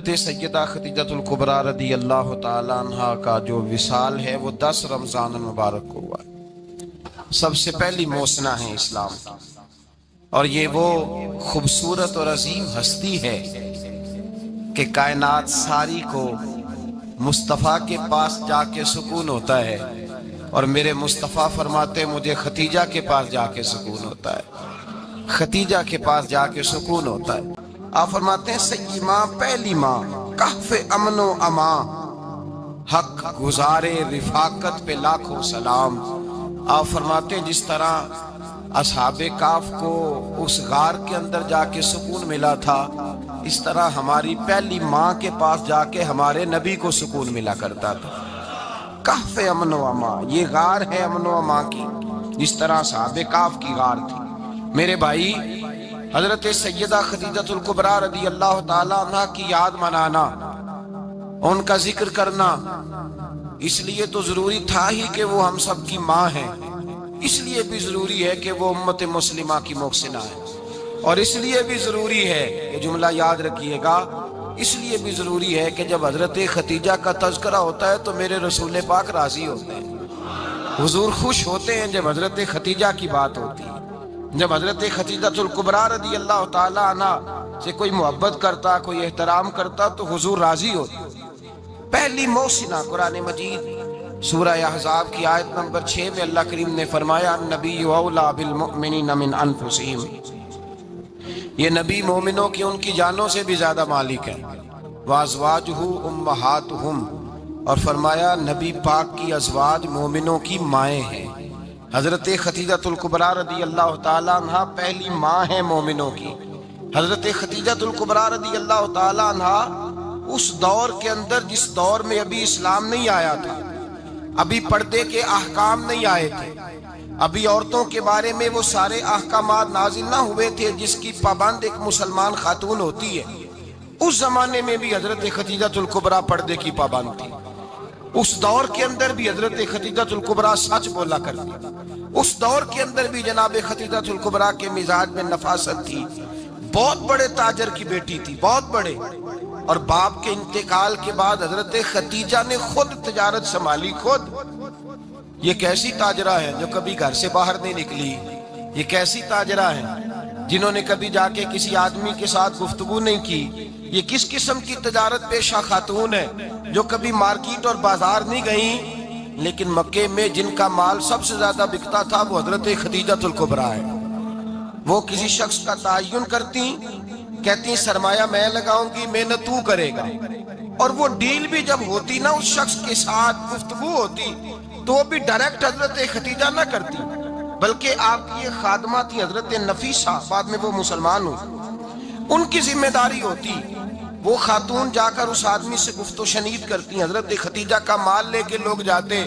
حضرت سیدہ خدیجۃ الکبریٰ رضی اللہ تعالیٰ عنہ کا جو وصال ہے وہ 10 رمضان المبارک کو ہوا ہے۔ سب سے پہلی موسنا ہے اسلام کی، اور یہ وہ خوبصورت اور عظیم ہستی ہے کہ کائنات ساری کو مصطفیٰ کے پاس جا کے سکون ہوتا ہے، اور میرے مصطفیٰ فرماتے مجھے ختیجہ کے پاس جا کے سکون ہوتا ہے، ختیجہ کے پاس جا کے سکون ہوتا ہے۔ آپ فرماتے ہیں سیدی ماں، پہلی ماں، کہف امن و امان، حق گزارے رفاقت پہ لاکھوں سلام۔ آپ فرماتے ہیں جس طرح اصحاب کہف کو اس غار کے اندر جا کے سکون ملا تھا، اس طرح ہماری پہلی ماں کے پاس جا کے ہمارے نبی کو سکون ملا کرتا تھا۔ کہف امن و امان، یہ غار ہے امن و امان کی، جس طرح اصحاب کہف کی غار تھی۔ میرے بھائی، حضرت سیدہ خدیجۃ الکبریٰ رضی اللہ تعالیٰ عنہ کی یاد منانا، ان کا ذکر کرنا اس لیے تو ضروری تھا ہی کہ وہ ہم سب کی ماں ہیں، اس لیے بھی ضروری ہے کہ وہ امت مسلمہ کی محسنہ ہے، اور اس لیے بھی ضروری ہے، یہ جملہ یاد رکھیے گا، اس لیے بھی ضروری ہے کہ جب حضرت ختیجہ کا تذکرہ ہوتا ہے تو میرے رسول پاک راضی ہوتے ہیں، حضور خوش ہوتے ہیں جب حضرت ختیجہ کی بات ہوتی ہے۔ جب حضرت خدیجۃ الکبریٰ رضی اللہ تعالیٰ عنہ سے کوئی محبت کرتا، کوئی احترام کرتا تو حضور راضی ہوتا۔ پہلی موسنہ قرآن مجید سورہ احزاب کی آیت نمبر 6 میں اللہ کریم نے فرمایا النبی اولیٰ بالمؤمنین من انفسہم، یہ نبی مومنوں کی ان کی جانوں سے بھی زیادہ مالک ہے، وازواجہ امہاتہم، اور فرمایا نبی پاک کی ازواج مومنوں کی مائیں ہیں۔ حضرت خدیجۃ الکبریٰ رضی اللہ تعالیٰ عنہ پہلی ماں ہے مومنوں کی۔ حضرت خدیجۃ الکبریٰ رضی اللہ تعالیٰ عنہ اس دور کے اندر جس دور میں ابھی اسلام نہیں آیا تھا، ابھی پردے کے احکام نہیں آئے تھے، ابھی عورتوں کے بارے میں وہ سارے احکامات نازل نہ ہوئے تھے جس کی پابند ایک مسلمان خاتون ہوتی ہے، اس زمانے میں بھی حضرت خدیجۃ الکبریٰ پردے کی پابند تھی۔ اس دور کے اندر بھی حضرت خدیجۃ الکبریٰ سچ بولا کرتی، اس دور کے اندر بھی جناب خدیجۃ الکبریٰ کے مزاج میں نفاست تھی، بہت بڑے تاجر کی بیٹی تھی، بہت بڑے، اور باپ کے انتقال کے بعد حضرت خدیجہ نے خود تجارت سنبھالی، خود۔ یہ کیسی تاجرہ ہے جو کبھی گھر سے باہر نہیں نکلی، یہ کیسی تاجرہ ہے جنہوں نے کبھی جا کے کسی آدمی کے ساتھ گفتگو نہیں کی، یہ کس قسم کی تجارت پیشہ خاتون ہے جو کبھی مارکیٹ اور بازار نہیں گئیں، لیکن مکے میں جن کا مال سب سے زیادہ بکتا تھا وہ حضرت خدیجۃ الکبریٰ ہے۔ وہ کسی شخص کا تعین کرتی، کہتی سرمایہ میں لگاؤں گی، محنت تو کرے گا، اور وہ ڈیل بھی جب ہوتی نا، اس شخص کے ساتھ گفتگو ہوتی تو وہ بھی ڈائریکٹ حضرت خدیجہ نہ کرتی، بلکہ آپ کی ایک خادمہ تھی حضرت نفیسہ، بعد میں وہ مسلمان ہوئی، ان کی ذمہ داری ہوتی، وہ خاتون جا کر اس آدمی سے گفت و شنید کرتی۔ حضرت خدیجہ کا مال لے کے لوگ جاتے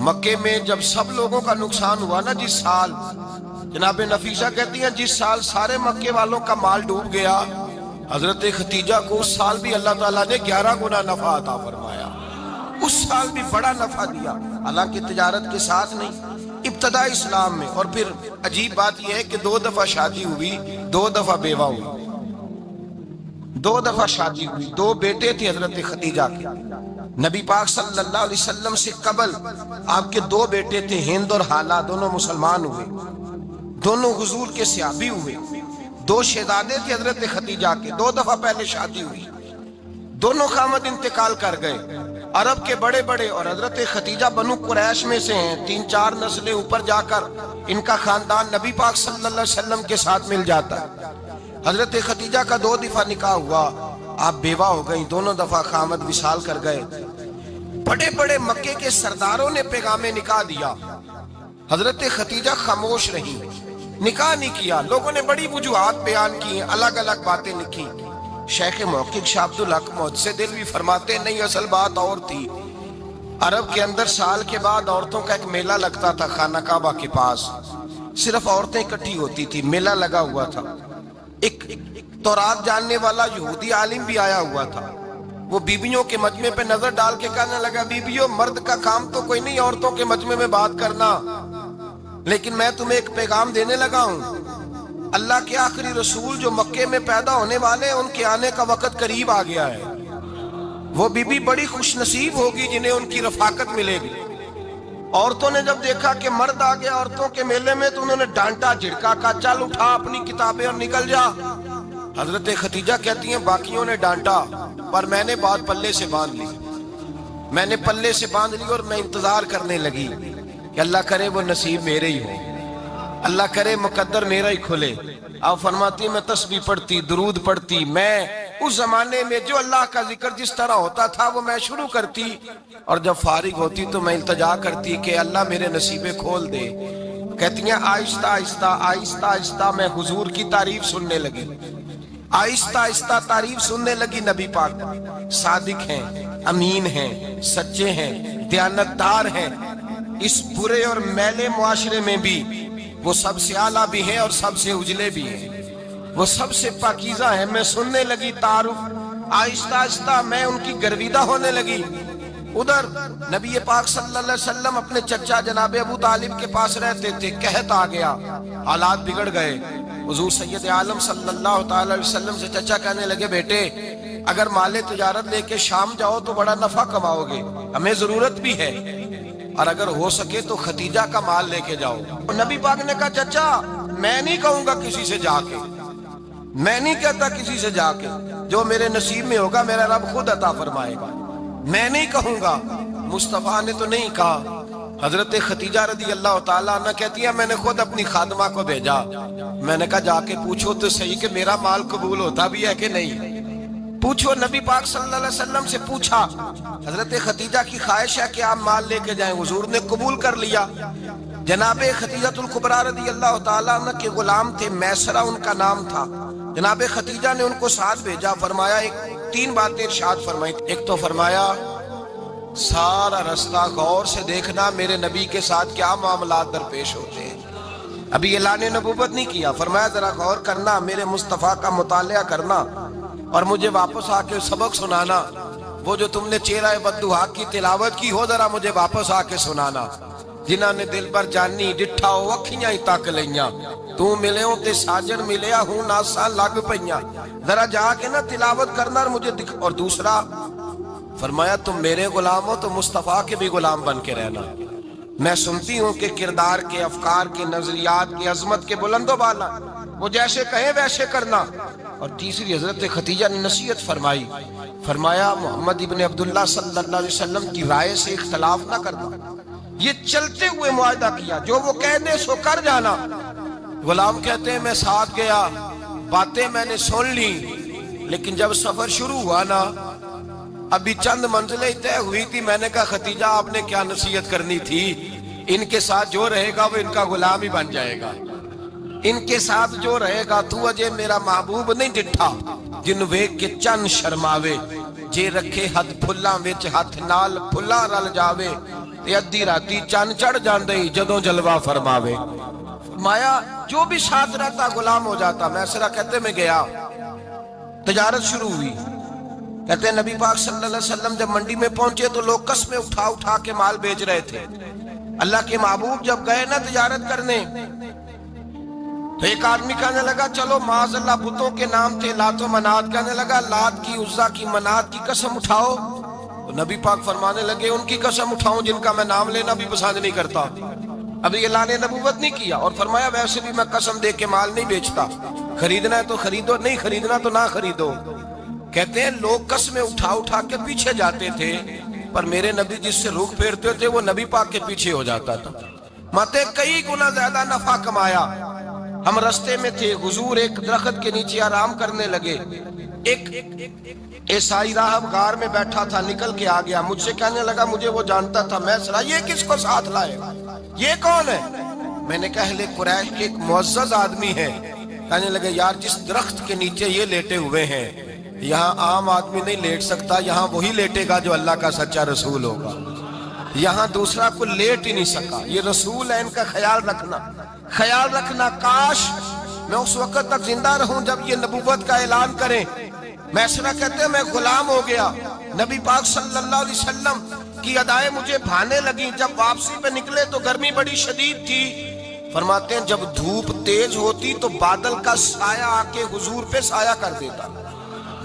مکے میں، جب سب لوگوں کا نقصان ہوا نا، جس سال، جناب نفیسہ کہتی ہیں جس سال سارے مکے والوں کا مال ڈوب گیا، حضرت خدیجہ کو اس سال بھی اللہ تعالیٰ نے 11 گنا نفع عطا فرمایا، اس سال بھی بڑا نفع دیا، حالانکہ تجارت کے ساتھ نہیں، ابتدا اسلام میں۔ اور پھر عجیب بات یہ ہے کہ 2 دفعہ شادی ہوئی، 2 دفعہ بیوہ ہوئی، 2 دفعہ شادی ہوئی، 2 بیٹے تھے حضرت خدیجہ کے۔ نبی پاک صلی اللہ علیہ وسلم سے قبل آپ کے 2 بیٹے تھے، ہند اور حالہ، دونوں مسلمان ہوئے، دونوں حضور کے صحابی ہوئے۔ 2 شہزادے تھے حضرت خدیجہ کے، 2 دفعہ پہلے شادی ہوئی، دونوں خامد انتقال کر گئے، عرب کے بڑے بڑے، اور حضرت خدیجہ بنو قریش میں سے ہیں، 3-4 نسلیں اوپر جا کر ان کا خاندان نبی پاک صلی اللہ علیہ وسلم کے ساتھ مل جاتا ہے۔ حضرت خدیجہ کا 2 دفعہ نکاح ہوا، آپ بیوہ ہو گئیں، دونوں دفعہ خامد وصال کر گئے۔ بڑے بڑے مکے کے سرداروں نے پیغام نکاح دیا، حضرت خدیجہ خاموش رہی، نکاح نہیں کیا۔ لوگوں نے بڑی وجوہات بیان کی، الگ الگ باتیں لکھی۔ شیخ محقق شاہ عبدالحق محدث دہلوی فرماتے نہیں، اصل بات اور تھی۔ عرب کے اندر سال کے بعد عورتوں کا ایک میلہ لگتا تھا خانہ کعبہ کے پاس، صرف عورتیں اکٹھی ہوتی تھی، میلہ لگا ہوا تھا۔ ایک تورات جاننے والا یہودی عالم بھی آیا ہوا تھا، وہ بیبیوں کے مجمع پہ نظر ڈال کے کہنے لگا، بیبیوں، مرد کا کام تو کوئی نہیں عورتوں کے مجمع میں بات کرنا، لیکن میں تمہیں ایک پیغام دینے لگا ہوں، اللہ کے آخری رسول جو مکے میں پیدا ہونے والے ان کے آنے کا وقت قریب آ گیا ہے. وہ بی بی بڑی خوش نصیب ہوگی جنہیں ان کی رفاقت ملے گی. عورتوں نے جب دیکھا کہ مرد آ گیا عورتوں کے میلے میں تو انہوں نے ڈانٹا جھڑکا کہا چل اٹھا اپنی کتابیں اور نکل جا. حضرت خدیجہ کہتی ہیں باقیوں نے ڈانٹا پر میں نے بات پلے سے باندھ لی. میں نے پلے سے باندھ لی اور میں انتظار کرنے لگی کہ اللہ کرے وہ نصیب میرے ہی ہو, اللہ کرے مقدر میرا ہی کھلے. آپ فرماتی میں تسبیح پڑھتی, درود پڑھتی, میں اس زمانے میں جو اللہ کا ذکر جس طرح ہوتا تھا وہ میں شروع کرتی, اور جب فارغ ہوتی تو میں التجا کرتی کہ اللہ میرے نصیبے کھول دے. کہتی ہیں آہستہ آہستہ آہستہ آہستہ میں حضور کی تعریف سننے لگی. آہستہ آہستہ تعریف سننے لگی. نبی پاک صادق ہیں, امین ہیں, سچے ہیں, دیانتدار ہیں. اس برے اور میلے معاشرے میں بھی وہ سب سے اعلیٰ بھی ہیں اور سب سے اجلے بھی ہیں, وہ سب سے پاکیزہ ہیں. میں سننے لگی تعارف, آہستہ آہستہ میں ان کی گرویدہ ہونے لگی. ادھر نبی پاک صلی اللہ علیہ وسلم اپنے چچا جناب ابو طالب کے پاس رہتے تھے. قحط آ گیا, حالات بگڑ گئے. حضور سید عالم صلی اللہ تعالی علیہ وسلم سے چچا کہنے لگے بیٹے اگر مال تجارت لے کے شام جاؤ تو بڑا نفع کماؤ گے, ہمیں ضرورت بھی ہے, اور اگر ہو سکے تو خدیجہ کا مال لے کے جاؤ. نبی پاک نے کہا چچا میں نہیں کہوں گا کسی سے جا کے, میں نہیں کہتا کسی سے جا کے, جو میرے نصیب میں ہوگا میرا رب خود عطا فرمائے گا, میں نہیں کہوں گا. مصطفیٰ نے تو نہیں کہا. حضرت خدیجہ رضی اللہ تعالیٰ عنہ کہتی ہے میں نے خود اپنی خادمہ کو بھیجا. میں نے کہا جا کے پوچھو تو صحیح کہ میرا مال قبول ہوتا بھی ہے کہ نہیں, پوچھو. نبی پاک صلی اللہ علیہ وسلم سے پوچھا. حضرت خدیجہ کی خواہش ہے کہ آپ مال لے کے جائیں. حضور نے قبول کر لیا. جناب خدیجہ الکبریٰ رضی اللہ تعالیٰ عنہ کے غلام تھے, میسرہ ان کا نام تھا. جناب خدیجہ نے ان کو ساتھ بھیجا. فرمایا تین باتیں ارشاد فرمائی. ایک تو فرمایا سارا رستہ غور سے دیکھنا میرے نبی کے ساتھ کیا معاملات درپیش ہوتے ہیں. ابھی اعلان نبوت نہیں کیا. فرمایا ذرا غور کرنا, میرے مصطفیٰ کا مطالعہ کرنا اور مجھے واپس آ کے سبق سنانا. وہ جو تم نے چہرہ بددعا کی تلاوت کی ہو ذرا مجھے واپس آ کے سنانا. جنہاں نے دل بر جانی ڈٹھا ہو اکھیاں ہی تک لیاں, تو ملے ہوں تے ساجن ملیا ہوں ناساں لگ پئیاں. ذرا جا کے نا تلاوت کرنا اور مجھے دکھ. اور دوسرا فرمایا تم میرے غلام ہو تو مصطفیٰ کے بھی غلام بن کے رہنا. میں سنتی ہوں کہ کردار کے, افکار کے, نظریات کے, عظمت کے بلند و بالا, وہ جیسے کہیں ویسے کرنا. اور تیسری حضرت خدیجہ نے نصیحت فرمائی. فرمایا محمد ابن عبداللہ صلی اللہ علیہ وسلم کی رائے سے اختلاف نہ کرنا. یہ چلتے ہوئے معاہدہ کیا, جو وہ کہہ دے سو کر جانا. غلام کہتے ہیں میں ساتھ گیا, باتیں میں نے سن لی, لیکن جب سفر شروع ہوا نا ابھی چند منزلیں طے ہوئی تھی. میں نے کہا خدیجہ آپ نے کیا نصیحت کرنی تھی, ان کے ساتھ جو رہے گا وہ ان کا غلام ہی بن جائے گا. ان کے ساتھ جو رہے گا تو اجے میرا محبوب نہیں ڈٹھا جن ویکھ کے چن شرماوے. جے رکھے ہاتھ پھلاں وچ ہاتھ نال پھلاں رل جاوے, تے ادھی راتی چن چڑھ جاندے جدوں جلوہ فرماوے. فرمایا جو بھی ساتھ رہتا غلام ہو جاتا. میسرہ کہتے میں گیا, تجارت شروع ہوئی. کہتے ہیں نبی پاک صلی اللہ علیہ وسلم جب منڈی میں پہنچے تو لوگ قسمیں اٹھا اٹھا کے مال بیچ رہے تھے. اللہ کے محبوب جب گئے نا تجارت کرنے تو ایک آدمی کہنے لگا چلو معاذ اللہ بتوں کے نام تھے لات و منات, کہنے لگا لات کی, عزا کی, منات کی قسم اٹھاؤ. تو نبی پاک فرمانے لگے ان کی قسم اٹھاؤں جن کا میں نام لینا بھی پسند نہیں کرتا. ابھی اعلان نبوت نہیں کیا. اور فرمایا ویسے بھی میں قسم دے کے مال نہیں بیچتا, خریدنا ہے تو خریدو, نہیں خریدنا تو نہ خریدو. کہتے ہیں لوگ قسمیں اٹھا اٹھا کے پیچھے جاتے تھے, پر میرے نبی جس سے رخ پھیرتے تھے وہ نبی پاک کے پیچھے ہو جاتا تھا. ماتے کئی گنا زیادہ نفع کمایا. ہم رستے میں تھے, حضور ایک درخت کے نیچے آرام کرنے لگے. ایک عیسائی راہب غار میں بیٹھا تھا, نکل کے آ گیا. مجھ سے کہنے لگا مجھے وہ جانتا تھا. میں سنا یہ کس کو ساتھ لائے, یہ کون ہے؟ میں نے کہا اہل قریش کے ایک معزز آدمی ہے. کہنے لگے یار جس درخت کے نیچے یہ لیٹے ہوئے ہیں یہاں عام آدمی نہیں لیٹ سکتا, یہاں وہی لیٹے گا جو اللہ کا سچا رسول ہوگا. یہاں دوسرا کو لیٹ ہی نہیں سکا. یہ رسول ہے, ان کا خیال رکھنا, خیال رکھنا. کاش میں اس وقت تک زندہ رہوں جب یہ نبوت کا اعلان کریں. میسرہ کہتے ہیں میں غلام ہو گیا. نبی پاک صلی اللہ علیہ وسلم کی ادائیں مجھے بھانے لگیں. جب واپسی پہ نکلے تو گرمی بڑی شدید تھی. فرماتے ہیں جب دھوپ تیز ہوتی تو بادل کا سایہ آ کے حضور پہ سایہ کر دیتا،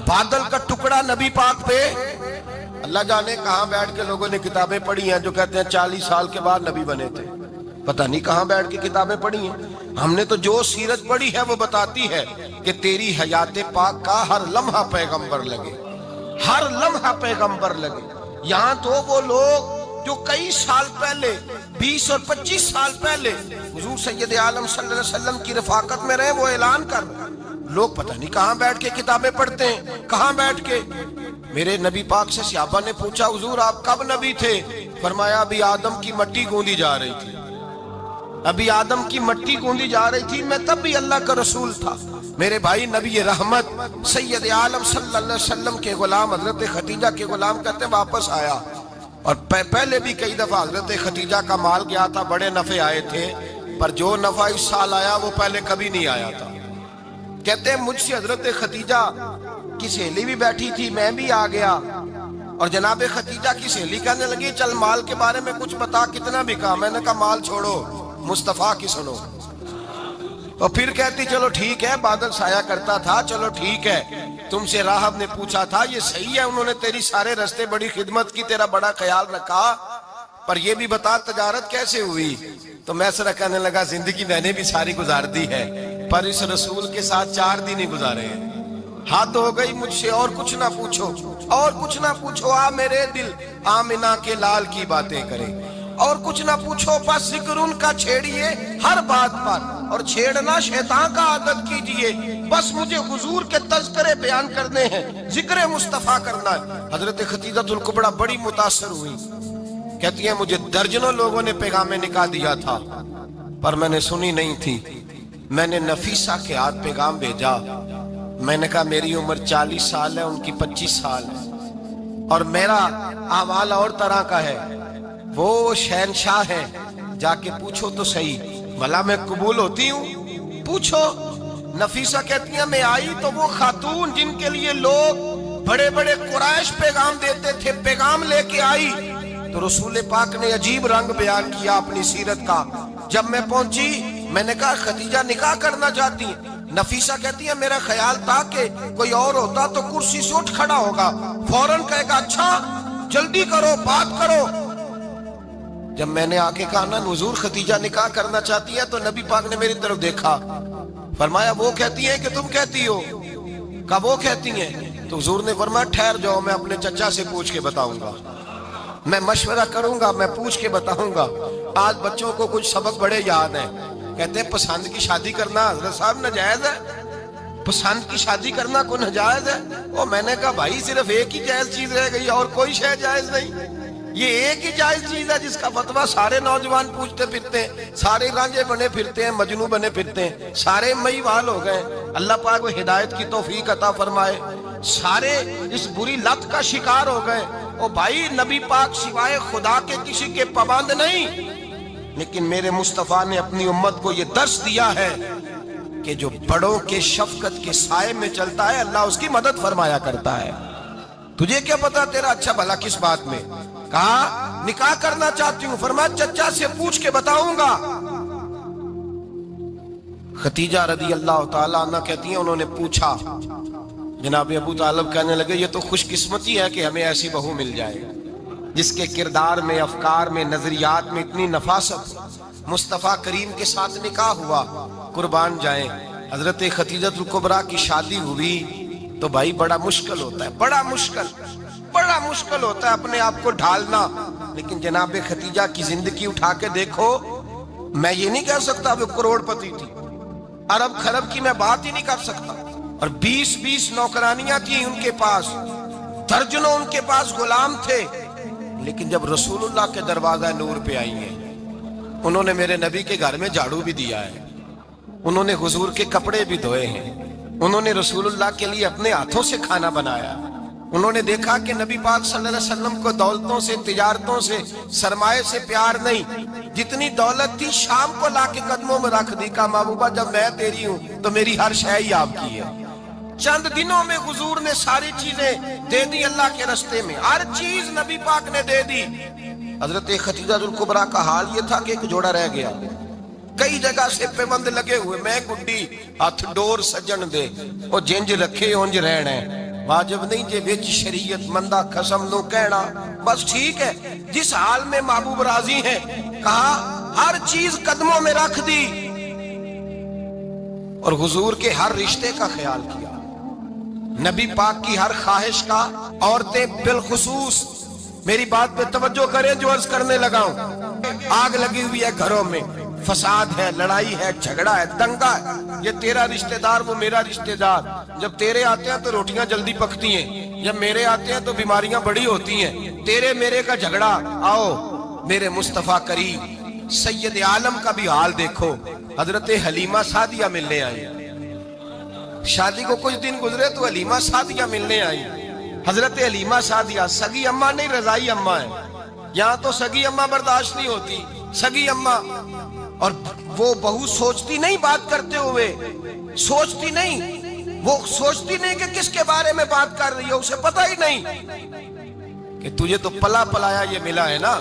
بادل کا ٹکڑا نبی پاک پہ۔ اللہ جانے کہاں بیٹھ کے لوگوں نے کتابیں پڑھی ہیں جو کہتے ہیں 40 سال کے بعد نبی بنے تھے، پتہ نہیں کہاں بیٹھ کے کتابیں پڑھی ہیں۔ ہم نے تو جو سیرت پڑھی ہے وہ بتاتی ہے کہ تیری حیات پاک کا ہر لمحہ پیغمبر لگے، ہر لمحہ پیغمبر لگے۔ یہاں تو وہ لوگ جو کئی سال پہلے 20 اور 25 سال پہلے حضور سید عالم صلی اللہ علیہ وسلم کی رفاقت میں رہے، وہ اعلان کر لوگ پتہ نہیں کہاں بیٹھ کے کتابیں پڑھتے ہیں، کہاں بیٹھ کے۔ میرے نبی پاک سے صحابہ نے پوچھا حضور آپ کب نبی تھے؟ فرمایا ابھی آدم کی مٹی گوندی جا رہی تھی، ابھی آدم کی مٹی گوندی جا رہی تھی، میں تب بھی اللہ کا رسول تھا۔ میرے بھائی نبی رحمت سید عالم صلی اللہ علیہ وسلم کے غلام حضرت خدیجہ کے غلام کہتے ہیں واپس آیا، اور پہلے بھی کئی دفعہ حضرت خدیجہ کا مال گیا تھا، بڑے نفع آئے تھے، پر جو نفع اس سال آیا وہ پہلے کبھی نہیں آیا تھا۔ کہتے ہیں مجھ سے حضرت خدیجہ کی سہیلی بھی بیٹھی تھی، میں بھی آ گیا، اور جناب خدیجہ کی سہیلی کہنے لگی چل مال کے بارے میں کچھ بتا، کتنا بکا؟ میں نے کہا مال چھوڑو، مصطفیٰ کی سنو۔ اور پھر کہتی چلو ٹھیک ہے، بادل سایہ کرتا تھا، چلو ٹھیک ہے، تم سے راہب نے پوچھا تھا یہ صحیح ہے، انہوں نے تیری سارے رستے بڑی خدمت کی، تیرا بڑا خیال رکھا، پر یہ بھی بتا تجارت کیسے ہوئی؟ تو میں سرا کہنے لگا زندگی میں نے بھی ساری گزار دی ہے، پر اس رسول کے ساتھ 4 دن ہی گزارے ہیں، حد ہو گئی مجھ سے، اور کچھ نہ پوچھو، اور کچھ نہ پوچھو، آ میرے دل آمنہ کے لال کی باتیں کرے، اور کچھ نہ پوچھو، بس ذکر ان کا چھیڑیے ہر بات پر، اور چھیڑنا شیطان کا عادت کیجئے، بس مجھے حضور کے تذکرے بیان کرنے ہیں، ذکر مصطفیٰ کرنا ہے۔ حضرت خدیجہ الکبریٰ بڑی متاثر ہوئی، کہتی ہیں مجھے درجنوں لوگوں نے پیغام نکاح دیا تھا، پر میں نے سنی نہیں تھی، میں نے نفیسہ کے ہاتھ پیغام بھیجا، میں نے کہا میری عمر 40 سال ہے، ان کی 25 سال ہے، اور میرا احوال اور طرح کا ہے، وہ شہنشاہ ہے، جا کے پوچھو تو صحیح، بھلا میں قبول ہوتی ہوں؟ پوچھو۔ نفیسہ کہتی ہیں میں آئی تو وہ خاتون جن کے لیے لوگ بڑے بڑے قریش پیغام دیتے تھے، پیغام لے کے آئی، تو رسول پاک نے عجیب رنگ بیان کیا اپنی سیرت کا۔ جب میں پہنچی میں نے کہا خدیجہ نکاح کرنا چاہتی ہیں؟ نفیسہ کہتی ہے میرا خیال تھا کہ کوئی اور ہوتا تو کرسی سے اٹھ کھڑا ہوگا، فوراً کہے گا اچھا جلدی کرو بات کرو۔ جب میں نے آ کے کہا نا حضور خدیجہ نکاح کرنا چاہتی ہے، تو نبی پاک نے میری طرف دیکھا، فرمایا وہ کہتی ہیں کہ تم کہتی ہو؟ کہا وہ کہتی ہیں۔ تو حضور نے فرمایا ٹھہر جاؤ، میں اپنے چچا سے پوچھ کے بتاؤں گا، میں مشورہ کروں گا، میں پوچھ کے بتاؤں گا۔ آج بچوں کو کچھ سبق بڑے یاد ہیں، کہتے ہیں پسند کی شادی کرنا حضرت صاحب ناجائز ہے، پسند کی شادی کرنا کوئی ناجائز ہے؟ اور میں نے کہا بھائی صرف ایک ہی جائز چیز رہ گئی اور کوئی شے جائز نہیں، یہ ایک ہی جائز چیز ہے جس کا فتویٰ سارے نوجوان پوچھتے پھرتے ہیں، سارے رانجے بنے پھرتے ہیں، مجنوں بنے پھرتے ہیں، سارے مئی وال ہو گئے۔ اللہ پاک وہ ہدایت کی توفیق عطا فرمائے، سارے اس بری لت کا شکار ہو گئے۔ او بھائی نبی پاک سوائے خدا کے کسی کے پابند نہیں، لیکن میرے مصطفیٰ نے اپنی امت کو یہ درس دیا ہے کہ جو بڑوں کے شفقت کے سائے میں چلتا ہے اللہ اس کی مدد فرمایا کرتا ہے۔ تجھے کیا پتا تیرا اچھا بھلا کس بات میں؟ کہا نکاح کرنا چاہتی ہوں، فرمایا چچا سے پوچھ کے بتاؤں گا۔ خدیجہ رضی اللہ تعالیٰ عنہ کہتی ہیں انہوں نے پوچھا، جناب ابو طالب کہنے لگے یہ تو خوش قسمتی ہے کہ ہمیں ایسی بہو مل جائے جس کے کردار میں، افکار میں، نظریات میں اتنی نفاست۔ مصطفیٰ کریم کے ساتھ نکاح ہوا، قربان جائیں۔ حضرت خدیجہ الکبریٰ کی شادی ہوئی تو بھائی بڑا مشکل ہوتا ہے، بڑا مشکل ہوتا ہے اپنے آپ کو ڈھالنا، لیکن جناب خدیجہ کی زندگی اٹھا کے دیکھو، میں یہ نہیں کہہ سکتا وہ کروڑ پتی تھی، ارب خرب کی میں بات ہی نہیں کر سکتا، اور 20 نوکرانیاں تھیں ان کے پاس، درجنوں ان کے پاس غلام تھے، لیکن جب رسول اللہ کے دروازہ نور پہ آئی ہیں، انہوں نے میرے نبی کے گھر میں جھاڑو بھی دیا ہے، انہوں نے حضور کے کپڑے بھی دھوئے ہیں، انہوں نے رسول اللہ کے لیے اپنے ہاتھوں سے کھانا بنایا، انہوں نے دیکھا کہ نبی پاک صلی اللہ علیہ وسلم کو دولتوں سے، تجارتوں سے، سرمایہ سے پیار نہیں، جتنی دولت تھی شام کو لا کے قدموں میں رکھ دی، کہا محبوبہ جب میں تیری ہوں تو میری ہر شے ہی آپ کی ہے۔ چند دنوں میں حضور نے ساری چیزیں دے دی اللہ کے رستے میں، ہر چیز نبی پاک نے دے دی۔ حضرت خدیجہ الکبریٰ کا حال یہ تھا کہ ایک جوڑا رہ گیا، کئی جگہ سے پیوند لگے ہوئے، میں گڈی ہاتھ ڈور سجن دے او جنج رکھے اونج رہنا ہے، واجب نہیں جے وچ شریعت مندہ قسم نو کہنا، بس ٹھیک ہے۔ جس حال میں محبوب راضی ہیں، کہا ہر چیز قدموں میں رکھ دی اور حضور کے ہر رشتے کا خیال کیا، نبی پاک کی ہر خواہش کا۔ عورتیں بالخصوص میری بات پہ توجہ کریں جو عرض کرنے لگا ہوں، آگ لگی ہوئی ہے گھروں میں، فساد ہے، لڑائی ہے، جھگڑا ہے، دنگا ہے، یہ تیرا رشتہ دار وہ میرا رشتہ دار، جب تیرے آتے ہیں تو روٹیاں جلدی پکتی ہیں، جب میرے آتے ہیں تو بیماریاں بڑی ہوتی ہیں، تیرے میرے کا جھگڑا۔ آؤ میرے مصطفیٰ کریم سید عالم کا بھی حال دیکھو، حضرت حلیمہ سعدیہ ملنے آئی، شادی کو کچھ دن گزرے تو حلیمہ سعدیہ ملنے آئی۔ حضرت حلیمہ سعدیہ سگی اماں نہیں، رضائی اماں ہے، یہاں تو سگی اماں برداشت نہیں ہوتی، سگی اماں، اور وہ بہو سوچتی نہیں بات کرتے ہوئے، سوچتی نہیں، وہ سوچتی نہیں کہ کس کے بارے میں بات کر رہی ہے، اسے پتہ ہی نہیں کہ تجھے تو پلا پلایا یہ ملا ہے نا،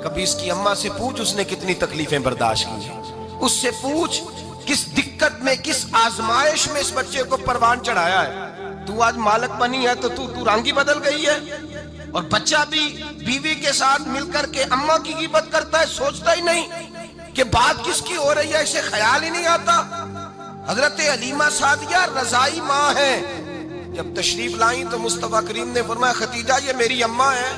کبھی اس کی اماں سے پوچھ اس نے کتنی تکلیفیں برداشت کی، اس سے پوچھ کس دقت میں، کس آزمائش میں اس بچے کو پروان چڑھایا ہے۔ تو آج مالک بنی ہے تو تو رنگ ہی بدل گئی ہے، اور بچہ بھی بیوی کے ساتھ مل کر کے اماں کی غیبت کرتا ہے، سوچتا ہی نہیں کہ بات کس کی ہو رہی ہے، اسے خیال ہی نہیں آتا۔ حضرت حلیمہ سعدیہ رضائی ماں ہے، جب تشریف لائیں تو مصطفیٰ کریم نے فرمایا ختیجہ یہ میری اماں ہے۔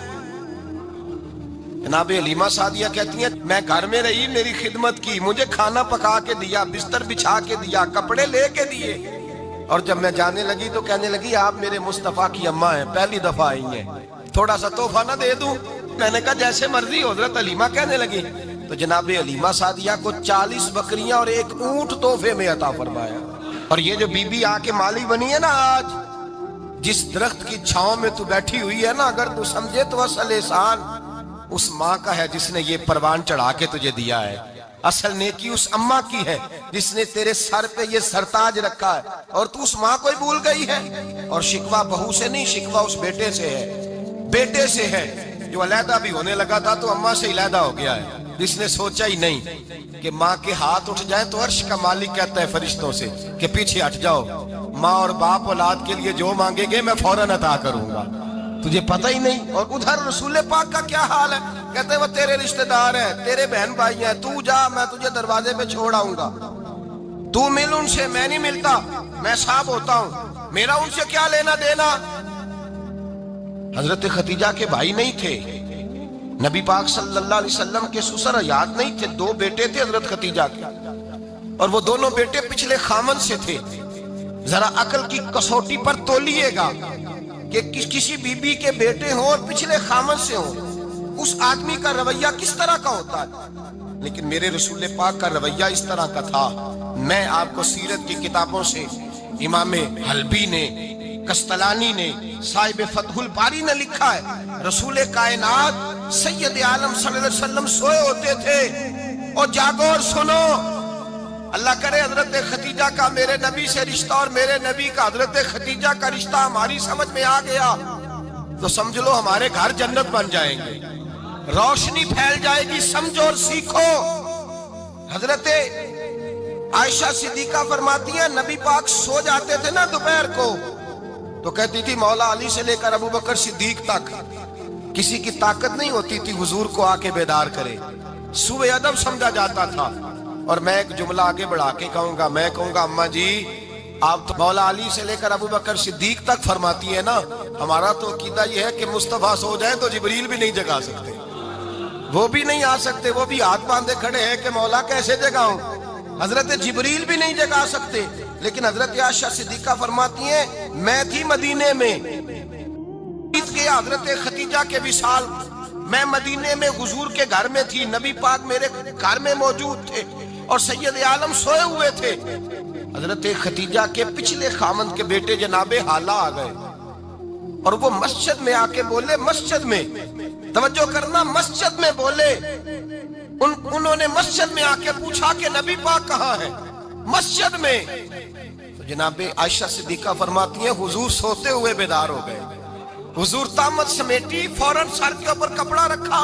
جناب حلیمہ سعدیہ کہتی ہیں میں گھر میں رہی، میری خدمت کی، مجھے کھانا پکا کے دیا، بستر بچھا کے دیا، کپڑے لے کے دیے، اور جب میں جانے لگی تو کہنے لگی آپ میرے مصطفیٰ کی اماں ہیں، پہلی دفعہ آئی ہیں، تھوڑا سا تحفہ نہ دے دوں؟ میں نے کہا جیسے مرضی۔ حضرت حلیمہ کہنے لگی تو جناب حلیمہ سعدیہ کو 40 بکریاں اور 1 اونٹ تحفے میں عطا فرمایا۔ اور یہ جو بی بی آ کے مالی بنی ہے نا آج، جس درخت کی چھاؤں میں تو بیٹھی ہوئی ہے نا، اگر تو سمجھے تو اصل احسان اس ماں کا ہے جس نے یہ پروان چڑھا کے تجھے دیا ہے، اصل نیکی اس اماں کی ہے جس نے تیرے سر پہ یہ سرتاج رکھا ہے، اور تو اس ماں کو ہی بھول گئی ہے۔ اور شکوہ بہو سے نہیں، شکوہ اس بیٹے سے ہے، بیٹے سے ہے جو علیحدہ بھی ہونے لگا تھا تو اماں سے علیحدہ ہو گیا ہے، جس نے سوچا ہی نہیں کہ ماں کے ہاتھ اٹھ جائیں تو عرش کا مالک کہتا ہے فرشتوں سے کہ پیچھے ہٹ جاؤ، ماں اور باپ اولاد کے لیے جو مانگیں گے میں فوراً عطا کروں گا، تجھے پتہ ہی نہیں۔ اور ادھر رسول پاک کا کیا حال ہے، کہتے ہیں وہ تیرے رشتہ دار ہیں، تیرے بہن بھائی ہیں، تو جا میں تجھے دروازے پہ چھوڑ آؤں گا، تو مل ان سے، میں نہیں ملتا، میں صاحب ہوتا ہوں، میرا ان سے کیا لینا دینا۔ حضرت ختیجہ کے بھائی نہیں تھے، نبی پاک صلی اللہ علیہ وسلم کے سسر حیات نہیں تھے، 2 بیٹے تھے حضرت ختیجہ کے، اور وہ دونوں بیٹے پچھلے خامن سے تھے۔ ذرا عقل کی کسوٹی پر تولیے گا کہ کسی بی بی کے بیٹے ہوں اور پچھلے خامن سے ہوں، اس آدمی کا رویہ کس طرح کا ہوتا ہے، لیکن میرے رسول پاک کا رویہ اس طرح کا تھا۔ میں آپ کو سیرت کی کتابوں سے امام حلبی نے، کستلانی نے، صاحب فتح الباری نے لکھا ہے، رسول کائنات سید عالم صلی اللہ علیہ وسلم سوئے ہوتے تھے، اور جاگو اور سنو، اللہ کرے حضرت ختیجہ کا میرے نبی سے رشتہ اور میرے نبی کا حضرت ختیجہ کا رشتہ ہماری سمجھ میں آ گیا تو سمجھ لو ہمارے گھر جنت بن جائیں گے، روشنی پھیل جائے گی، سمجھو اور سیکھو۔ حضرت عائشہ صدیقہ فرماتی ہیں نبی پاک سو جاتے تھے نا دوپہر کو تو کہتی تھی مولا علی سے لے کر ابو بکر صدیق تک کسی کی طاقت نہیں ہوتی تھی حضور کو آ کے بیدار کرے، سوء ادب سمجھا جاتا تھا۔ اور میں ایک جملہ آگے بڑھا کے کہوں گا، میں کہوں گا اماں جی آپ تو مولا علی سے لے کر ابو بکر صدیق تک فرماتی ہے نا، ہمارا تو عقیدہ یہ ہے کہ مصطفیٰ سو جائے تو جبریل بھی نہیں جگا سکتے، وہ بھی نہیں آ سکتے، وہ بھی ہاتھ باندھے کھڑے ہیں کہ مولا کیسے جگاؤں، حضرت جبریل بھی نہیں جگا سکتے۔ لیکن حضرت عائشہ صدیقہ فرماتی ہیں میں تھی مدینے میں کے حضرت ختیجہ کے وصال، میں مدینے میں حضور کے گھر میں تھی، نبی پاک میرے گھر میں موجود تھے اور سید عالم سوئے ہوئے تھے، حضرت ختیجہ کے پچھلے خامند کے بیٹے جناب حالہ آ گئے اور وہ مسجد میں آ کے بولے، مسجد میں توجہ کرنا، مسجد میں بولے، انہوں نے مسجد میں آ کے پوچھا کہ نبی پاک کہاں ہے، مسجد میں۔ تو جناب عائشہ صدیقہ فرماتی ہیں حضور سوتے ہوئے بیدار ہو گئے، حضور طامت سمیٹی، فوراً سر کے اوپر کپڑا رکھا،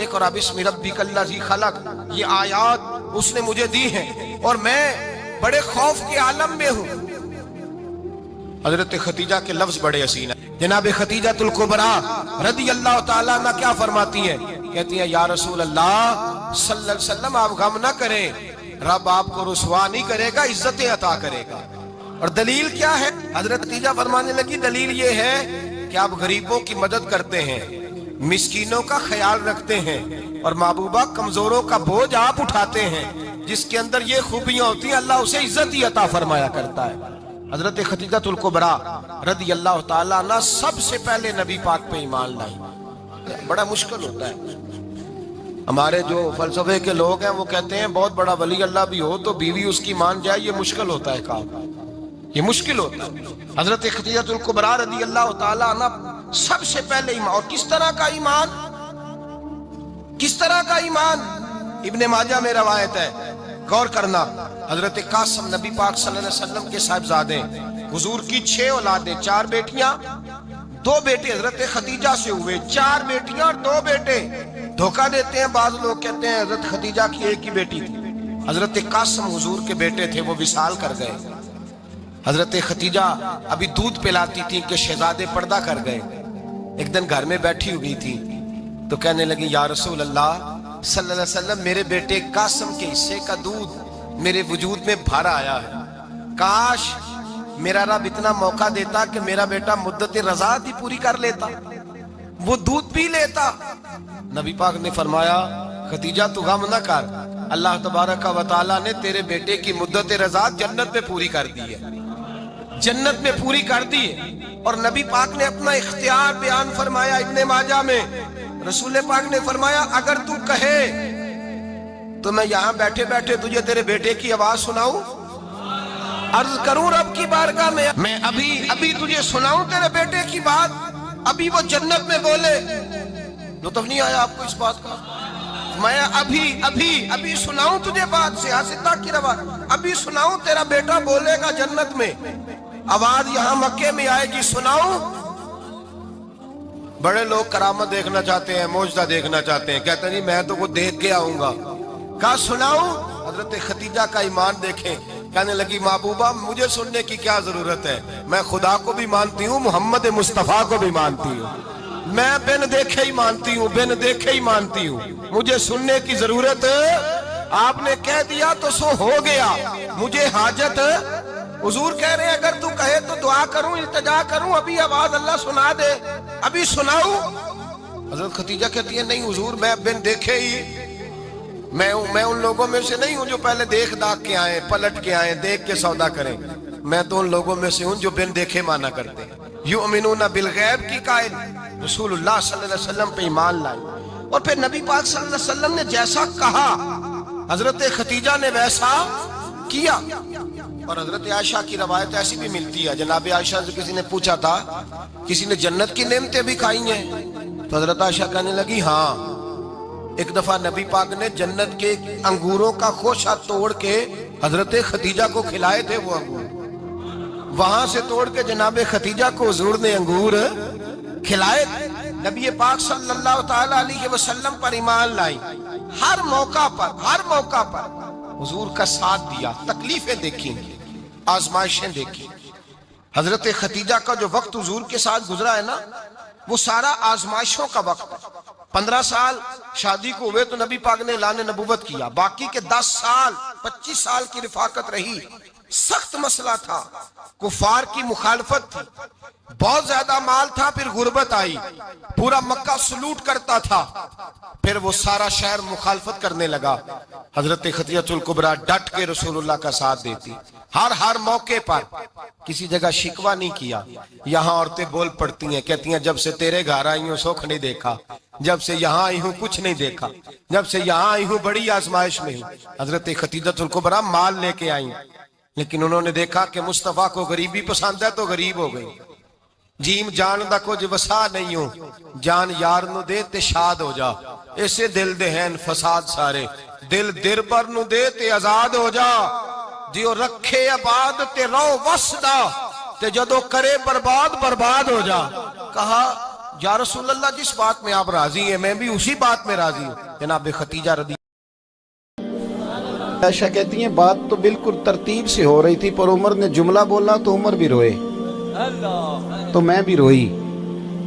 اقرأ بسم ربک الذی خلق، یہ آیات اس نے مجھے دی ہیں اور میں بڑے خوف کے عالم میں ہوں۔ حضرت خدیجہ کے لفظ بڑے حسین ہیں۔ جناب خدیجہ الکبریٰ رضی اللہ تعالیٰ عنہ کیا فرماتی ہیں؟ کہتی ہیں یا رسول اللہ صلی اللہ علیہ وسلم آپ غم نہ کریں، رب آپ کو رسوا نہیں کرے گا، عزتیں عطا کرے گا۔ اور دلیل کیا ہے؟ حضرت خدیجہ فرمانے لگی دلیل یہ ہے کہ آپ غریبوں کی مدد کرتے ہیں، مسکینوں کا خیال رکھتے ہیں، اور محبوبہ کمزوروں کا بوجھ آپ اٹھاتے ہیں۔ جس کے اندر یہ خوبیاں ہوتی ہیں اللہ اسے عزت ہی عطا فرمایا کرتا ہے۔ حضرت خدیجہ الکبریٰ رضی اللہ تعالیٰ عنہ سب سے پہلے نبی پاک پہ ایمان لائی۔ بڑا مشکل ہوتا ہے، ہمارے جو فلسفے کے لوگ ہیں وہ کہتے ہیں بہت بڑا ولی اللہ بھی ہو تو بیوی اس کی مان جائے، یہ مشکل ہوتا ہے کام، یہ مشکل ہوتا ہے۔ حضرت خدیجہ الکبریٰ رضی اللہ تعالیٰ عنہ سب سے پہلے ایمان، اور کس طرح کا ایمان؟ کس طرح کا ایمان؟ ابن ماجہ میں روایت ہے، غور کرنا، حضرت قاسم نبی پاک صلی اللہ علیہ وسلم کے صاحبزادے، حضور کی 6 اولادیں، 4 بیٹیاں 2 بیٹے حضرت خدیجہ سے ہوئے، 4 بیٹیاں اور 2 بیٹے۔ دھوکہ دیتے ہیں بعض لوگ، کہتے ہیں حضرت خدیجہ کی ایک ہی بیٹی تھی۔ حضرت قاسم حضور کے بیٹے تھے، وہ وصال کر گئے۔ حضرت خدیجہ ابھی دودھ پلاتی تھی کہ شہزادے پردہ کر گئے۔ ایک دن گھر میں بیٹھی ہوئی تھی تو کہنے لگی یا رسول اللہ صلی اللہ علیہ وسلم میرے بیٹے قاسم کے حصے کا دودھ میرے وجود میں بھر آیا ہے، کاش میرا رب اتنا موقع دیتا کہ میرا بیٹا مدت رضاعت ہی پوری کر لیتا، وہ دودھ پی لیتا۔ نبی پاک نے فرمایا خدیجہ تو غم نہ کر، اللہ تبارک و تعالیٰ نے تیرے بیٹے کی مدت رضاعت جنت میں پوری کر دی ہے، جنت میں پوری کر دی ہے۔ اور نبی پاک نے اپنا اختیار بیان فرمایا ابن ماجہ میں، رسول پاک نے فرمایا اگر تو کہے تو میں یہاں بیٹھے بیٹھے تجھے تیرے بیٹے کی آواز سناؤں، عرض کروں رب کی بارگاہ میں ابھی تجھے سناؤں تیرے بیٹے کی بات، ابھی وہ جنت میں بولے۔ لطف نہیں آیا آپ کو اس بات کا؟ میں ابھی سناؤں تجھے بات، سیاستہ کی روایت، ابھی سناؤں تیرا بیٹا بولے گا جنت میں، آواز یہاں مکے میں آئے گی، سناؤں؟ بڑے لوگ کرامت دیکھنا چاہتے ہیں، معجزہ دیکھنا چاہتے ہیں، کہتے ہیں نہیں میں تو وہ دیکھ کے آؤں گا۔ کہا سناؤں؟ حضرت خدیجہ کا ایمان دیکھیں، کہنے لگی محبوبہ مجھے سننے کی کیا ضرورت ہے، میں خدا کو بھی مانتی ہوں، محمد مصطفیٰ کو بھی مانتی ہوں، میں بن دیکھے ہی مانتی ہوں، بن دیکھے ہی مانتی ہوں، مجھے سننے کی ضرورت آپ نے کہہ دیا تو سو ہو گیا، مجھے حاجت۔ حضور کہہ رہے ہیں اگر تو کہے تو دعا کروں، التجا کروں، ابھی آواز اللہ سنا دے، ابھی سناؤں؟ حضرت خدیجہ کہتی ہے نہیں حضور میں بن دیکھے ہی، میں ان لوگوں میں سے نہیں ہوں جو پہلے دیکھ داکھ کے آئیں، پلٹ کے آئیں، دیکھ کے سودا کریں، میں تو ان لوگوں میں سے ہوں جو بن دیکھے مانا کرتے ہیں۔ یؤمنون بالغیب کی قائل رسول اللہ صلی اللہ علیہ وسلم پہ ایمان لائے، اور پھر نبی پاک صلی اللہ علیہ وسلم نے جیسا کہا حضرت خدیجہ نے ویسا کیا۔ اور حضرت عائشہ کی روایت ایسی بھی ملتی ہے، جناب عائشہ سے کسی نے پوچھا تھا کسی نے جنت کی نعمتیں بھی کھائی ہیں؟ تو حضرت عائشہ کہنے لگی ہاں، ایک دفعہ نبی پاک نے جنت کے انگوروں کا خوشہ توڑ کے حضرت خدیجہ کو کھلائے تھے، وہ انگور وہاں سے توڑ کے جناب خدیجہ کو حضور نے انگور کھلائے تھے۔ نبی پاک صلی اللہ تعالی علیہ وسلم پر ایمان لائی، ہر موقع پر حضور کا ساتھ دیا، تکلیفیں دیکھیں، آزمائشیں دیکھیں۔ حضرت خدیجہ کا جو وقت حضور کے ساتھ گزرا ہے نا، وہ سارا آزمائشوں کا وقت ہے۔ 15 سال شادی کو ہوئے تو نبی پاک نے اعلان نبوت کیا، باقی کے 10 سال 25 سال کی رفاقت رہی، سخت مسئلہ تھا، کفار کی مخالفت تھی، بہت زیادہ مال تھا، پھر غربت آئی، پورا مکہ سلوٹ کرتا تھا، پھر وہ سارا شہر مخالفت کرنے لگا۔ حضرت خدیجہ الکبریٰ ڈٹ کے رسول اللہ کا ساتھ دیتی، ہر موقع پر کسی جگہ شکوہ نہیں کیا۔ یہاں عورتیں بول پڑتی ہیں، کہتی ہیں جب سے تیرے گھر آئی ہوں سکھ نہیں دیکھا، جب سے یہاں آئی ہوں کچھ نہیں دیکھا، جب سے یہاں آئی ہوں بڑی آزمائش میں ہوں۔ حضرت خدیجہ الکبریٰ مال لے کے آئیں، لیکن انہوں نے دیکھا کہ مصطفیٰ کو غریبی پسند ہے تو غریب ہو گئی۔ جیم جان دا کچھ وسا نہیں ہوں، جان یار نو دے تے شاد ہو جا، ایسے دل دے ہیں فساد سارے، دل دربر نو دے تے آزاد ہو جا، دیو رکھے آباد تے رو وسدا تے جدو کرے برباد ہو جا۔ کہا یا رسول اللہ جس بات میں آپ راضی ہیں میں بھی اسی بات میں راضی ہوں. جناب خدیجہ رضی عائشہ کہتی ہیں بات تو بالکل ترتیب سے ہو رہی تھی، پر عمر نے جملہ بولا تو عمر بھی روئے تو میں بھی روئی.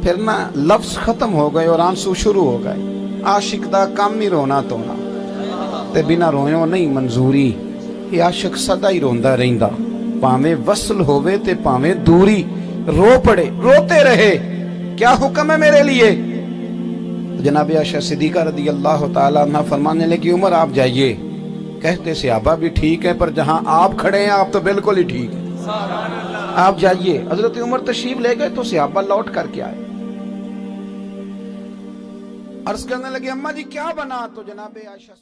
پھر نا لفظ ختم ہو گئے اور آنسو شروع ہو گئے. عاشق دا کام ہی رونا تونا تے بنا رویوں نہیں منظوری. یہ عاشق سدا ہی روندا رہندا، پاویں وصل ہووے تے پاویں دوری. رو پڑے روتے رہے کیا حکم ہے میرے لیے. جناب عائشہ صدیقہ رضی اللہ تعالیٰ عنہ فرمانے لگی عمر آپ جائیے. کہتے صحابہ بھی ٹھیک ہے پر جہاں آپ کھڑے ہیں آپ تو بالکل ہی ٹھیک ہیں، آپ جائیے. حضرت عمر تشریف لے گئے تو صحابہ لوٹ کر کے آئے. عرض کرنے لگے اماں جی کیا بنا؟ تو جناب عائشہ